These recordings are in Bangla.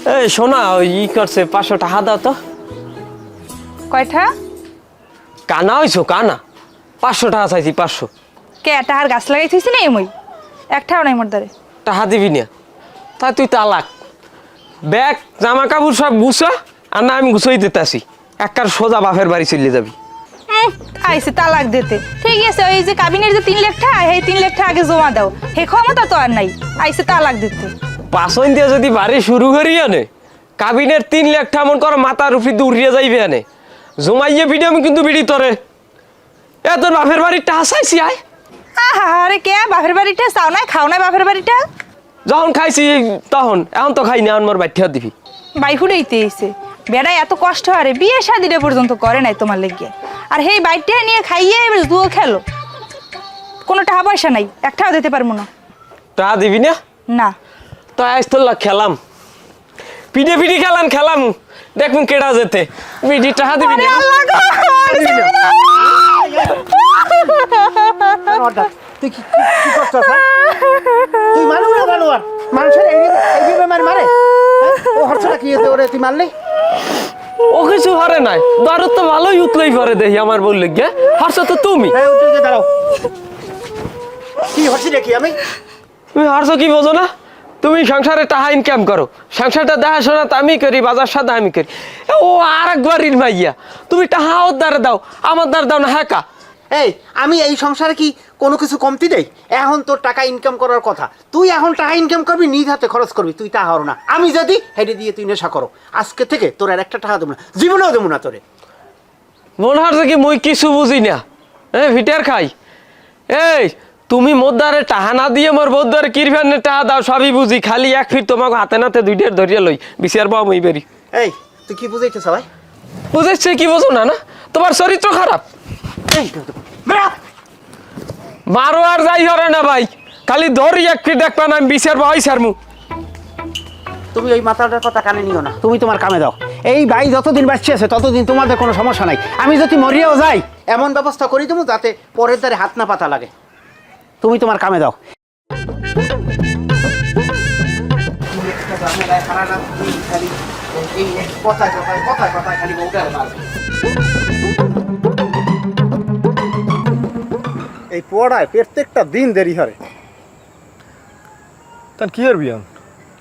এই শোনা ওই করছে 500 টাকা দাও তো। কয়টা? কানা হইছো কানা, 500 টাকা চাইছি 500। কে টাহার গাছ লাগাইছিস না এমই একটাও নাই মোর দ্বারে। টাকা দিবি না তা তুই তালাক। ব্যাগ জামা কাপড় সব গুছা, আর না আমি গুছাই দিতেছি, একবার সোজা বাপের বাড়ি চলে যাবি। আইসে তালাক দিতে ঠিক আছে, ওই যে কাবিনের যে 3 লাখ টাকা এই 3 লাখ টাকা আগে জমা দাও, হে ক্ষমতা তো আর নাই। আইসে তালাক দিতে 5 দিয়ে যদি বাড়ি শুরু করি আনে কাবিনের 3 লাখ টাকা মন কর মাথার উপরে দৌড়িয়ে যাইবে আনে জমাইয়ে ভিডিও আমি কিন্তু বিড়ি তরে। এ তোর বাপের বাড়ির টাকা চাইছি আয়। আরে কে বাপের বাড়িটা চাও নাই খাও নাই বাপের বাড়িটা? যখন খাইছি তখন, এখন তো খাই না, আমার বাড়িতে দিবি। বাই ফুটাইতে এসে বেড়াই এত কষ্ট আরে বিয়ে শাদিটা পর্যন্ত করে নাই তোমার লেগে, আর সেই বাইকটা নিয়ে খাইয়ে এবার জুয়ো খেলো। কোনো টাকা পয়সা নাই, একটাও দিতে পারবো না। টাকা দিবি না? না। তো আজ তোর খেলাম পিঠে পিঠে খেলাম দেখুন কেডা যেতে বিডি টাকা দিবি না? তুই কি করছস? তুই মানুষ না জানোয়ার, মানুষের এইভাবে মারে। ও হরছটা কি হতে ওরে তুই মারলি? ও কিছু হরে নাই, দারুদ তো ভালোই উতলাই পরে দেখি আমার বললে গে হরছ তো তুমি। দাঁড়াও, কি হরছি দেখি আমি? তুমি হরছ কি বোঝো না? তুমি সংসারে টাকা ইনকাম করো, সংসারটা দেখাশোনা তো আমি করি, বাজার সাদা আমি করি। ও আর একবারই মাইয়া, তুমি টাকা ওর দ্বারা দাও, আমার দ্বারা দাও না। হ্যাঁ কা এই আমি এই সংসারে কি কোনো কিছু কমতি দেই? এখন তোর টাকা ইনকাম করার কথা, তুই এখন টাকা ইনকাম করবি, নিজ হাতে খরচ করবি, তুই তা হর না। আমি যদি হেঁটে দিয়ে তুই নেশা করো, আজকে থেকে তোর আর একটা টাকা দেবো না, জীবনেও দেবো না তোরে। মনে হচ্ছে কি মুই কিছু বুঝি না, ভিটার খাই। এই তুমি মোর দ্বারে টাকা না দিয়ে মোর বোধ দ্বারে কিরফানে টাকা দাও সবই বুঝি, খালি এক ফিট তোমাকে হাতে নাতে দুইটার ধরিয়া লই বিচার পাও মই বেরি। এই তুই কি বুঝাইতেছ ভাই? বুঝেছে কি বোঝো না? না তোমার চরিত্র খারাপ। মারো আর যাই হরে না ভাই, খালি ধরি এক ফিট দেখবা না আমি বিচার পাই সারমু। তুমি ওই মাথাটার কথা কানে নিও না, তুমি তোমার কামে দাও। এই ভাই যতদিন বাঁচছে আছে ততদিন তোমাদের কোনো সমস্যা নাই। আমি যদি মরিয়াও যাই এমন ব্যবস্থা করি দেবো যাতে পরের দ্বারে হাত না পাতা লাগে। তুমি তোমার কামে দাও। এই পড়ায় প্রত্যেকটা দিন দেরি হয়। তান কি করবি?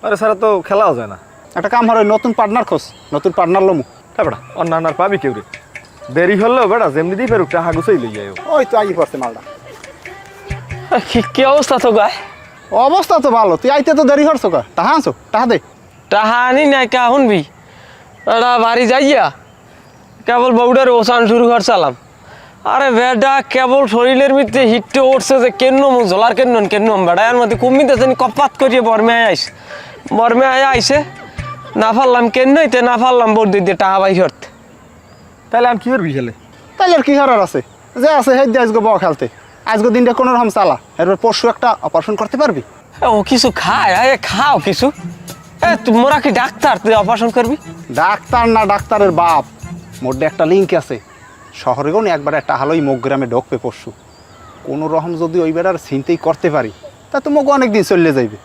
আরে সারা তো খেলাও যায় না। একটা কাম হয়, নতুন পার্টনার খোঁজ, নতুন পার্টনার লমু। হ্যাঁ বেটা, অন্য আর পাবি কেউ রে? দেরি হলেও বেটা যেমনি দিয়ে ফেরুক টাকা গুছাই লই যায়। ওই তো আই পড়ছে মালটা। কি অবস্থা তো গায়? অবস্থা তো ভালো, তুই আইতে তো দেরি হরছো কা? টাহা আনছো? টাহা দে। টাহা আনি নাই কা শুনবি, এটা বাড়ি যাইয়া কেবল বউডার ওসান শুরু কর চালাম। আরে বেটা কেবল শরীরের মধ্যে হিটটা উঠছে যে কেন মুখ ঝোলার কেন বেটা এর মধ্যে কমিতেছে কপাত করিয়ে বর্মে আইসে না ফারলাম কেন হইতে না ফারলাম বোর্ড দিয়ে টাকা বাই হরতে। তাহলে আমি কি করবি খেলে? তাহলে আর কি হরার আছে? যে আছে হেড দিয়ে আজকে বড় খেলতে, আজকে দিনটা কোনো রকম চালা, এরপর পরশু একটা অপারেশন করতে পারবি? ও কিছু খায়, খাও কিছু। তোমরা কি ডাক্তার, তুই অপারেশন করবি? ডাক্তার না ডাক্তারের বাপ, মোটে একটা লিঙ্ক আছে শহরে কোন একবার একটা হালোই মুখ গ্রামে ঢোকবে পরশু। কোনো রকম যদি ওই বেড়ার চিন্তাই করতে পারি তা তো মুখ অনেকদিন চলে যাইবে।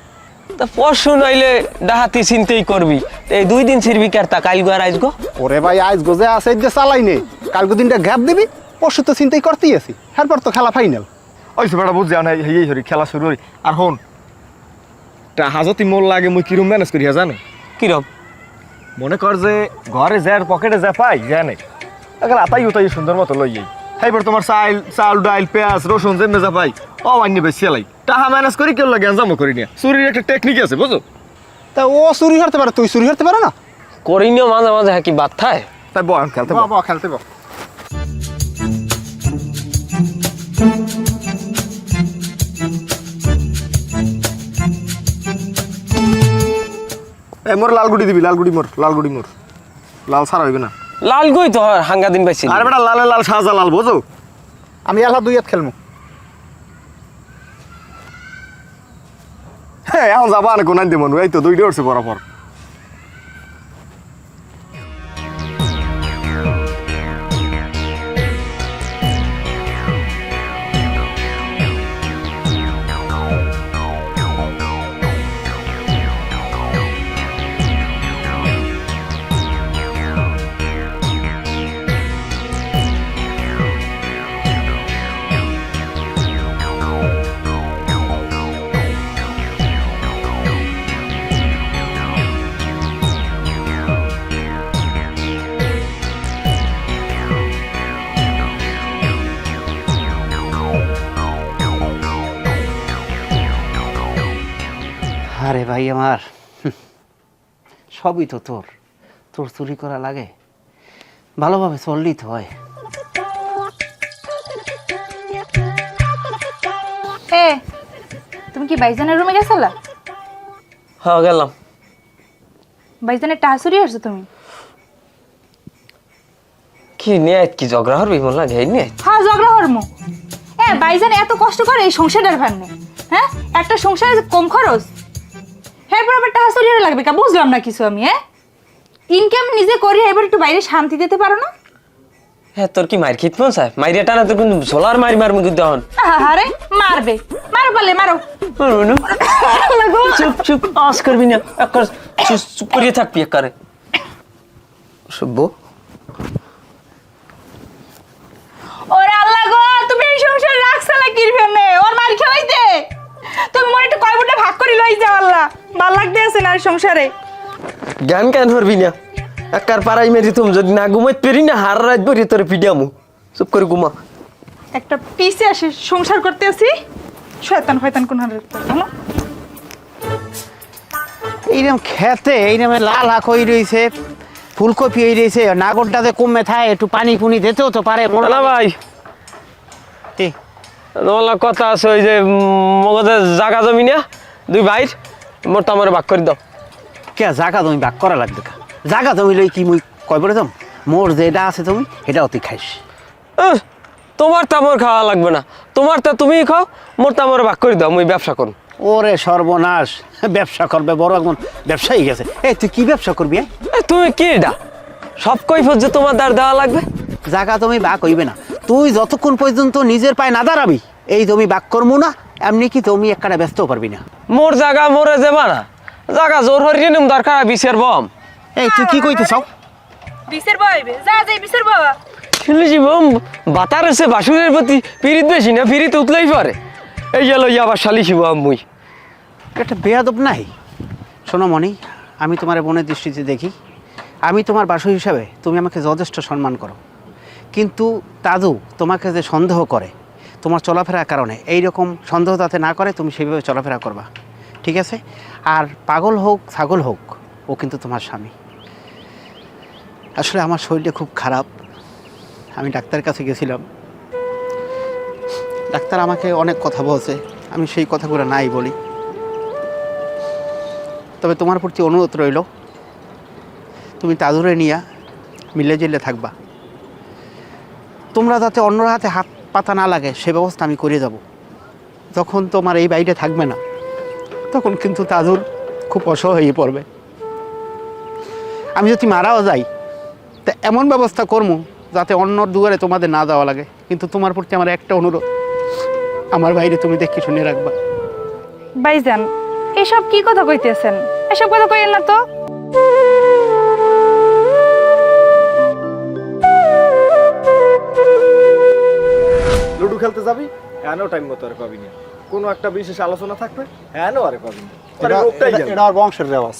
তা পরশু নইলে ডাহাতি চিন্তাই করবি, এই 2 দিন ছিড়বি কারতা কালগো আর আইসগো। ওরে ভাই আজ গোজে আছে যে চালাই নে, কালকে দিনটা গ্যাপ দিবি, পরশু তো চিন্তাই করতেই আছি, এরপর তো খেলা ফাইনাল। ওই বেটা বুঝ যাও না, এই হরি খেলা শুরু হই। আর হন টাহা যদি মোর লাগে মুই কিরম ম্যানেজ করি জানো? কিরম? মনে কর যে ঘরে যার পকেটে যা পাই জানে এখন আতাই উতাই সুন্দর মতো লই যাই। এইবার তোমার চাল ডাইল পেঁয়াজ রসুন যেমনি যা পাই ও আইনি বেশি সেলাই টাহা ম্যানেজ করি কেউ লাগে জামো করি না। চুরির একটা টেকনিক আছে বুঝো? তা ও চুরি হারতে পারে, তুই চুরি হারতে পারো না? করিনিও মাঝে মাঝে কি বাদ থায়। তাই ব খেলতে খেলতে ব। মোর লালগুড়ি দিবি, লালগুড়ি মোর লাল ছাড়া হইবে না। লাল গই তো হাঙ্গা দিন পাইছি। আরে বেটা লালে লাল সাজা লাল বোঝো? আমি এলা 2 হাত খেলমু। হ্যাঁ এখন যাবা না কোন আনতে মনু, এই তো 2টা উঠছে বরাবর। আরে ভাই আমার, সবই তো তোর, তোর চুরি করা লাগে, ভালোভাবে চললেই তো হয়। এ তুমি কি বাইজানের রুমে গেছলা? হ্যাঁ গেলাম। বাইজানের টাকা চুরি আসছো তুমি? কি নিয়ে কি ঝগড়া হরবি মোল্লা ঘেই নিয়ে? হ্যাঁ ঝগড়া হরমো। বাইজান এত কষ্ট করে এই সংসারের ভান্নে, হ্যাঁ একটা সংসারে কম খরচ, হ্যাঁ এবার আবার টাকা চুরি লাগবে কা? বুঝলাম না কিছু আমি। ইনকাম নিজে করি, এবার একটু বাইরে শান্তি দিতে পারো না? হ্যাঁ তোর কি মার খিত মন চায়? মাইরে টানা তোর কিন্তু ঝোলার মারি কিন্তু এখন। আরে মারবে, মারো পারলে মারো। চুপ চুপ আস করবি না, চুপ করিয়ে থাকবি একারে। সভ্য। ওরে আল্লাহ গো, তুমি এই সংসার রাখছালা কি ফেনে? ওর মার খাওয়াইতে তুমি মনে একটু কয় বুটা ভাগ করি লই যাও। আল্লাহ ভাল লাগতে আছে না সংসারে। জ্ঞান কেন হরবি না? একার পাড়াই মেরি তুমি যদি না ঘুমাইতে পারি না, হার রাত বরি তোর পিডিয়ামু। চুপ করে ঘুমা। একটা পিছে আসে সংসার করতে আছি, শয়তান ফয়তান কোন হারে জানো? এইরকম খেতে এইরকম লাল হাক হয়ে রয়েছে, ফুলকপি হয়ে রয়েছে, নাগরটাতে কমে থাকে, একটু পানি পুনি দিতেও তো পারে। না ভাই, কি তোমার কথা আছে ওই যে মগজের জাগা জমি না দুই ভাইর, মোট আমার ভাগ করে দাও। কে জাগা তুমি ভাগ করা লাগবে কা? জাগা তুমি লই কি মুই কয় বলে দাম? মোর যেটা আছে তুমি এটাও তুই খাইস। তোমার তো আমার খাওয়া লাগবে না, তোমার তো তুমিই খাও, মোর তো আমার ভাগ করে দাও, মুই ব্যবসা করুন। ওরে সর্বনাশ, ব্যবসা করবে বড় একজন ব্যবসায়ী গেছে। এই তুই কি ব্যবসা করবি? তুমি কি এটা সব কৈফত যে তোমার দ্বার দেওয়া লাগবে? জাগা তুমি বাক হইবে না, তুই যতক্ষণ পর্যন্ত নিজের পায়ে না দাঁড়াবি এই জমি বাক করবো না, এমনি কি তুমি একটা ব্যস্তও পারবি না। মোর জায়গা মোরে যাবা না, জায়গা জোর হরিয়ে নিম দরকার বিশের বম। এই তুই কি কইতে চাও? বিসের বইবে যা যাই বিসের বাবা শুনেছি বম বাতার এসে বাসুরের প্রতি পিরিত বেশি না, ফিরিত উতলেই পারে। এই গেল আবার শালিশি বম মুই। একটা বেয়াদব নাই। শোনো মনি, আমি তোমার বোনের দৃষ্টিতে দেখি, আমি তোমার বাসু হিসাবে তুমি আমাকে যথেষ্ট সম্মান করো, কিন্তু দাদু তোমাকে যে সন্দেহ করে তোমার চলাফেরার কারণে, এই রকম সন্দেহ যাতে না করে তুমি সেইভাবে চলাফেরা করবা, ঠিক আছে? আর পাগল হোক ছাগল হোক, ও কিন্তু তোমার স্বামী। আসলে আমার শরীরটা খুব খারাপ, আমি ডাক্তারের কাছে গেছিলাম, ডাক্তার আমাকে অনেক কথা বলছে, আমি সেই কথাগুলো নাই বলি। তবে তোমার প্রতি অনুরোধ রইল, তুমি তাদুরে নিয়ে মিলে জিলে থাকবা, তোমরা যাতে অন্যর হাতে হাত পাতা না লাগে সে ব্যবস্থা আমি করে যাব। যখন তোমার এই বাইরে থাকবে না তখন কিন্তু তাদুর খুব অসহায় হয়ে পড়বে। আমি যদি মারাও যাই তা এমন ব্যবস্থা করবো যাতে অন্যর দুয়ারে তোমাদের না যাওয়া লাগে, কিন্তু তোমার প্রতি আমার একটা অনুরোধ, আমার বাইরে তুমি দেখে শুনে রাখবা। ভাইজান এসব কি কথা কইতেছেন? এসব কথা কইেন না তো। লুডু খেলতে যাবি, হ্যাঁ টাইম মতো আর পাবি না। কোনো একটা বিশেষ আলোচনা থাকবে, হ্যাঁ আরে পাবি না। এটা আর বংশের রেওয়াজ।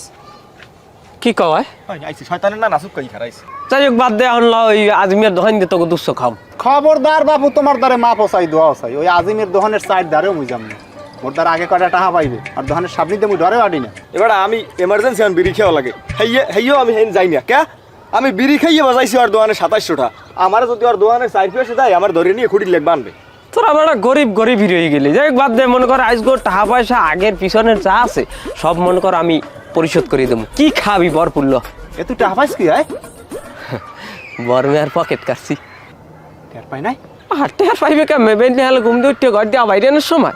কি কয়? আইছি শয়তানের না নাসুক কই খারাইছে। যাই হোক বাদ দে, এখন ওই আজমির দোকান দিয়ে তোকে দুঃখ খাম। খবরদার বাবু, তোমার দ্বারে মা পোসাই দোয়া চাই। ওই আজিমের দোকানের সাইড দ্বারেও মুই যাম না। মোর দ্বারা আগে কয়টা টাকা পাইবে, আর দোকানের সামনে দিয়ে মুই ডরে আডি না। এবার আমি এমার্জেন্সি আমি বিড়ি খাওয়া লাগে, হেইও আমি হেন যাই না কে? আমি বিড়ি খাইয়ে বাজাইছি আর দোকানে 2700 আমার যদি আর দোকানে 4 পিসে যায় আমার ধরে নিয়ে খুঁড়ি লেগ বানবে। তোরা বড় গরিব হয়ে গেলি। যাই হোক বাদ দে, মনে কর আজগো টাকা পয়সা আগের পিছনের যা আছে সব মনে কর আমি পরিশোধ করে দেবো। কি খাবি বর পুল্ল? এ তুই টাকা পাইস কি? বর মেয়ের পকেট কাটছি। টের পাই নাই? আর টের পাইবে কে? মেবেন হলে ঘুম দিয়ে উঠতে ঘর দিয়ে বাইরের সময়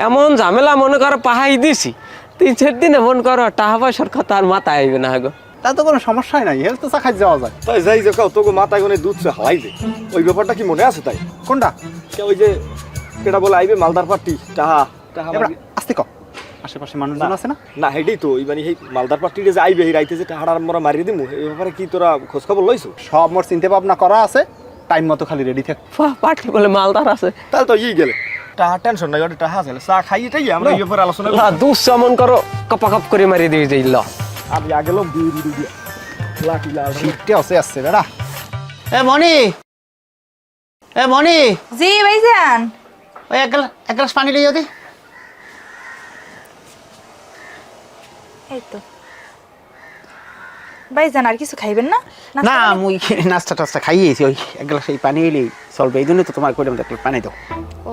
এমন ঝামেলা মনে করো পাহাই দিছি, 3-4 দিনে মনে করো টাকা পয়সার কথা আর মাথায় আইবে না গো। তা তো কোনো সমস্যাই নাই, হেলথ তো চাখাই যাওয়া যায়। তাই যাই যে কাও তোকে মাথায় কোনে দুধ চা হালাই দে, ওই ব্যাপারটা কি মনে আছে? তাই কোনটা? কে ওই যে কেটা বলে আইবে মালদার পার্টি টাহা এবার আস্তে ক, আশেপাশে মানুষজন আছে না? না হেডেই তো ওই মানে এই মালদার পার্টিতে যে আইবে এই রাইতে যে টাহাড়া আমরা মারিয়ে দিমু, এই ব্যাপারে কি তোরা খোঁজ খবর লইছো? সব মোর চিন্তা ভাবনা করা আছে, টাইম মতো খালি রেডি থাক। পার্টি বলে মালদার আছে, তাহলে তো গেলে টাহা টেনশন নাই, ওটা টাহা আছে, চা খাইয়ে টাই আমরা এই ব্যাপারে আলোচনা করি। দুধ মন করো কপাকপ করে মারিয়ে দিয়ে যাই। ল আমি আগে লোক দিয়ে লাঠি লাল শীতটা আসছে বেড়া। এ মনি, এ মনি, জি ভাইজান। ওই এক গ্লাস পানি লইয়া দে। এই তো ভাইজান আর কিছু খাইবেন না? নাস্তা না পানি? মুই নাস্তা টাস্তা খাইয়েছি, ওই এক গ্লাস এই পানি এলেই চলবে, এই জন্য তো তোমার কইলাম একটু পানি দাও। ও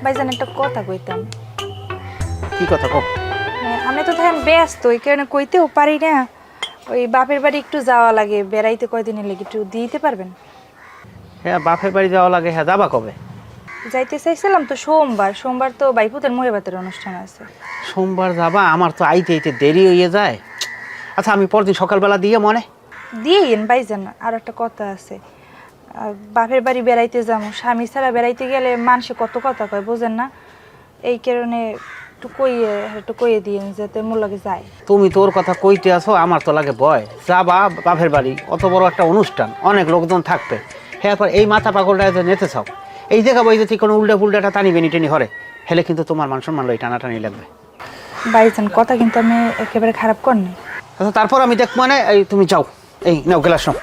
ভাইজান একটা কথা কইতাম। কি কথা কও? আমি তো থাকেন ব্যস্ত, এই কারণে কইতেও পারি না। ওই বাপের বাড়ি একটু যাওয়া লাগে, বেড়াইতে কয়দিনের লেগে, একটু দিতে পারবেন? হ্যাঁ বাপের বাড়ি যাওয়া লাগে, হ্যাঁ যাবা কবে? যাইতে চাইছিলাম তো সোমবার তো বাইপুতের মহিবাতের অনুষ্ঠান আছে। সোমবার যাবা? আমার তো আইতে আইতে দেরি হয়ে যায়। আচ্ছা আমি পরদিন সকালবেলা দিয়ে মনে দিয়েন ভাইজান। আর একটা কথা আছে, বাপের বাড়ি বেড়াইতে যাবো, স্বামী ছাড়া বেড়াইতে গেলে মানুষে কত কথা কয়, বোঝেন না? এই কারণে একটু কইয়ে দিয়েন যাতে মোর লাগে যায়। তুমি তোর কথা কইতে আসো, আমার তো লাগে ভয়। যাবা বাপের বাড়ি, অত বড় একটা অনুষ্ঠান, অনেক লোকজন থাকবে, হ্যাঁ পর এই মাথা পাগলটা যে নেতে চাও, এই জায়গা বই যদি কোনো উল্টা পুল্টাটা টানি বেনি হরে, হেলে কিন্তু তোমার মান সম্মান লই টানাটানি লাগবে। ভাইজান কথা কিন্তু আমি একেবারে খারাপ করনি। আচ্ছা তারপর আমি দেখ মানে এই তুমি যাও, এই নাও গেলাস নাও।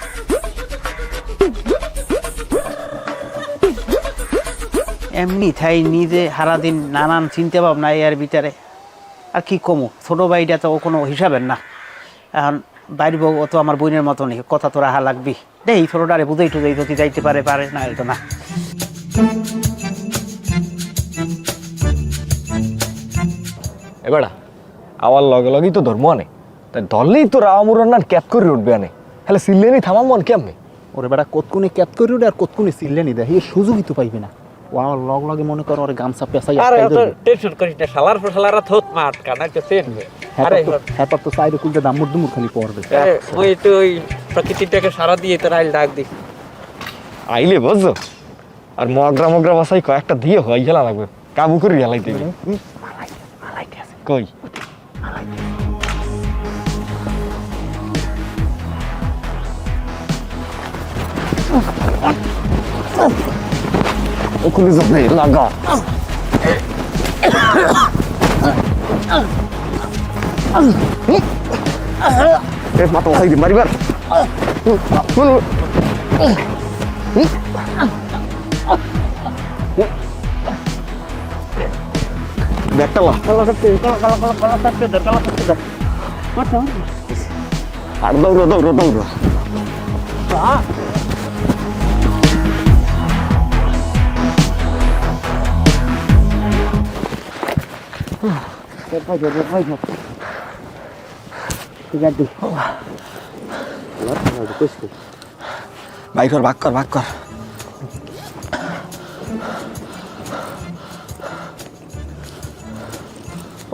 এমনি থাই নিজে সারাদিন নানান চিন্তা ভাবনা এর ভিতরে, আর কি কমু, ছোট ভাইটা তো ও কোনো হিসাবের না। এখন বাইর বউ ও তো আমার বোনের মতো নেই, কথা তো রাহা লাগবি। দেই ছোটটারে বুঝাই টুজাই যদি যাইতে পারে না এটা না। এবারা আওয়ার লগে লগেই তো ধর্ম আনে, তাই ধরলেই তো রামুরান না ক্যাপ করে উঠবে আনে, তাহলে সিললেনি থামাম মন কেমনে? ওরে বেটা কতকুনি ক্যাপ করে উঠে আর কতকুনি সিললেনি দেয়, এই সুযোগই তো পাইবি না। ও আমার লগ লগে মনে করো ওরে গামছা পেঁচাই আটকাই দেবে। টেনশন করিস না, শালার ফসালারা থোত মাঠ কানা তো তেনবে। হ্যাঁ তো সাইডে কুলতে দামুর দুমুর খালি পড়বে। ওই তো ওই প্রকৃতিটাকে সারা দিয়ে তোর আইল ডাক দি। আইলে বুঝছো, আর মগরা বাসাই কয়েকটা দিয়ে হয়ে গেলা লাগবে, কাবু করে গেলাই দেবে। কই ওখানে যাবে লাগা। মাথা বসাই দিন মারিবার ব্যাগটা লা আর দৌড়ো ভাগ কর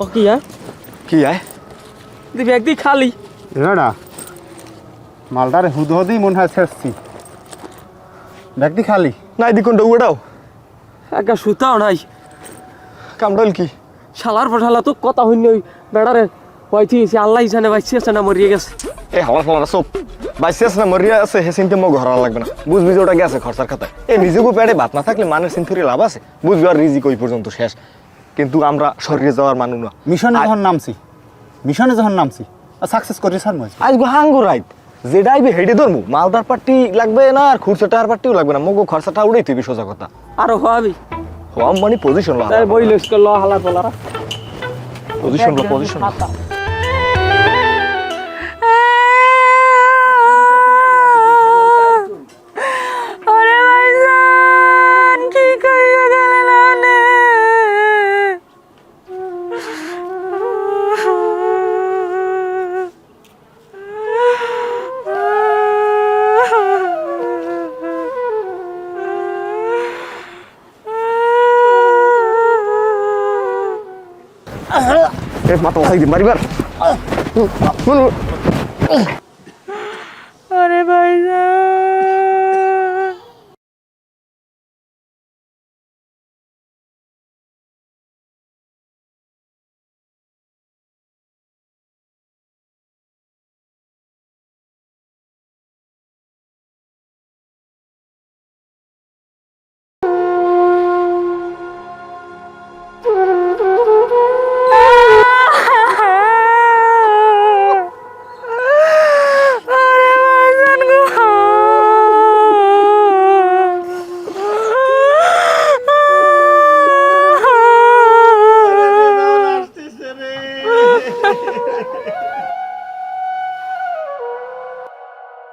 ও কি আর কি আয় দিবি একদিন খালি এরা মালটারে হুদ হদেই মনে হয় ছেড়ছি, ব্যাগটি খালি। নাই দি কোনটা উড়াও একটা সুতাও নাই। কামড়াল কি শালার ফসালা তো কথা হইনি, ওই বেড়ারে কয়ছি আল্লাহ জানে বাইছি আছে না মরিয়ে গেছে। এই হাওয়া ফালা সব বাইসে আছে না মরিয়া আছে, হে চিনতে মো ঘর লাগবে না, বুঝবি যে ওটা গেছে খরচার খাতায়। এই নিজেকে পেটে ভাত না থাকলে মানের চিন্তির লাভ আছে, বুঝবি আর রিজিক ওই পর্যন্ত শেষ। কিন্তু আমরা শরীরে যাওয়ার মানুষ না। মিশনে যখন নামছি সাকসেস করি স্যার মই আজকে হাঙ্গু রাইত যেটা আইবে হেডে ধরমু, মালদার পার্টি লাগবে না আর খুরসাটার পার্টিও লাগবে না, মগো খরচাটা উড়েই তুই সোজা কথা। আরো হবি হম মানে পজিশন লা বই লইস ল হালা তোলারা পজিশন ওরে ভাইজান কি কইয়া গেলেন আপনি? মাথা বসাই দিন মারিবার